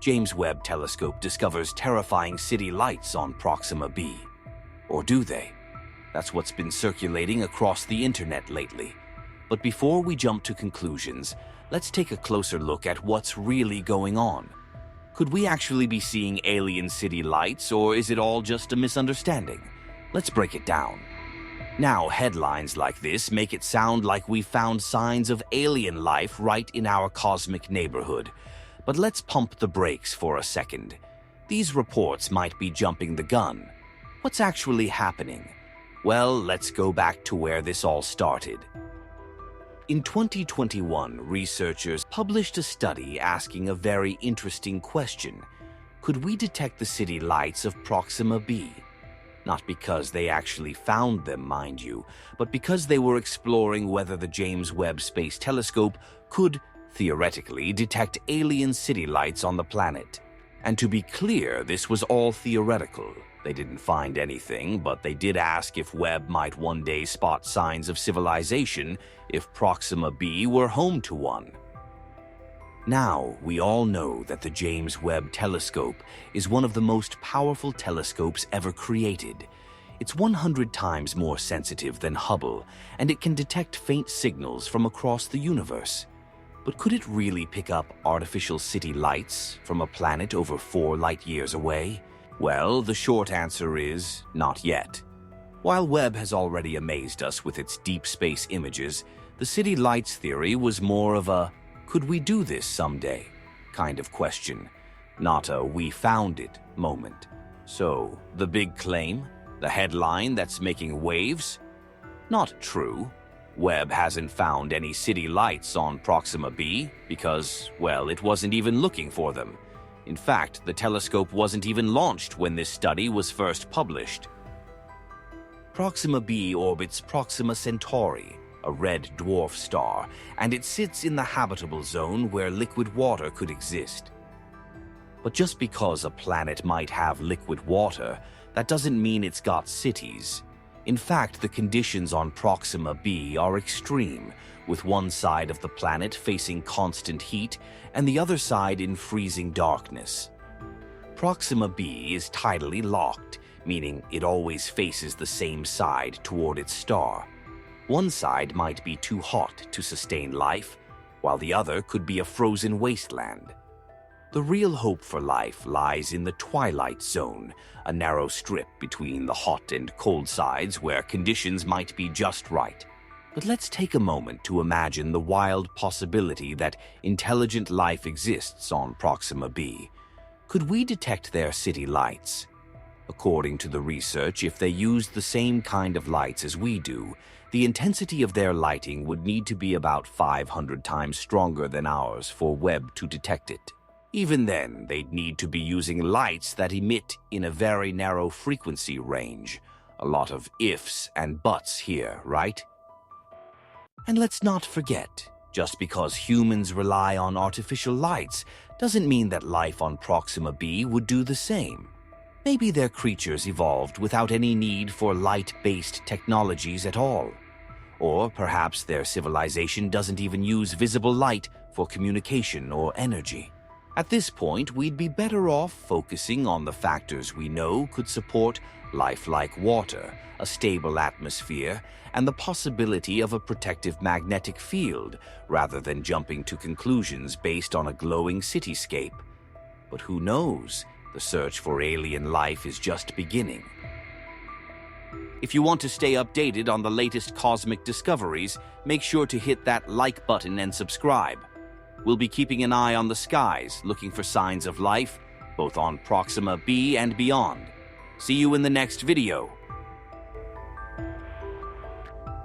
James Webb Telescope discovers terrifying city lights on Proxima B. Or do they? That's what's been circulating across the internet lately. But before we jump to conclusions, let's take a closer look at what's really going on. Could we actually be seeing alien city lights, or is it all just a misunderstanding? Let's break it down. Now, headlines like this make it sound like we found signs of alien life right in our cosmic neighborhood. But let's pump the brakes for a second. These reports might be jumping the gun. What's actually happening? Well, let's go back to where this all started. In 2021, researchers published a study asking a very interesting question. Could we detect the city lights of Proxima B? Not because they actually found them, mind you, but because they were exploring whether the James Webb Space Telescope could, theoretically, detect alien city lights on the planet. And to be clear, this was all theoretical. They didn't find anything, but they did ask if Webb might one day spot signs of civilization if Proxima B were home to one. Now, we all know that the James Webb Telescope is one of the most powerful telescopes ever created. It's 100 times more sensitive than Hubble, and it can detect faint signals from across the universe. But could it really pick up artificial city lights from a planet over 4 light-years away? Well, the short answer is not yet. While Webb has already amazed us with its deep space images, the city lights theory was more of a "could we do this someday?" kind of question, not a "we found it" moment. So, the big claim? The headline that's making waves? Not true. Webb hasn't found any city lights on Proxima B because, well, it wasn't even looking for them. In fact, the telescope wasn't even launched when this study was first published. Proxima B orbits Proxima Centauri, a red dwarf star, and it sits in the habitable zone where liquid water could exist. But just because a planet might have liquid water, that doesn't mean it's got cities. In fact, the conditions on Proxima B are extreme, with one side of the planet facing constant heat and the other side in freezing darkness. Proxima B is tidally locked, meaning it always faces the same side toward its star. One side might be too hot to sustain life, while the other could be a frozen wasteland. The real hope for life lies in the Twilight Zone, a narrow strip between the hot and cold sides where conditions might be just right. But let's take a moment to imagine the wild possibility that intelligent life exists on Proxima B. Could we detect their city lights? According to the research, if they used the same kind of lights as we do, the intensity of their lighting would need to be about 500 times stronger than ours for Webb to detect it. Even then, they'd need to be using lights that emit in a very narrow frequency range. A lot of ifs and buts here, right? And let's not forget, just because humans rely on artificial lights doesn't mean that life on Proxima B would do the same. Maybe their creatures evolved without any need for light-based technologies at all. Or perhaps their civilization doesn't even use visible light for communication or energy. At this point, we'd be better off focusing on the factors we know could support life like water, a stable atmosphere, and the possibility of a protective magnetic field, rather than jumping to conclusions based on a glowing cityscape. But who knows? The search for alien life is just beginning. If you want to stay updated on the latest cosmic discoveries, make sure to hit that like button and subscribe. We'll be keeping an eye on the skies, looking for signs of life, both on Proxima B and beyond. See you in the next video.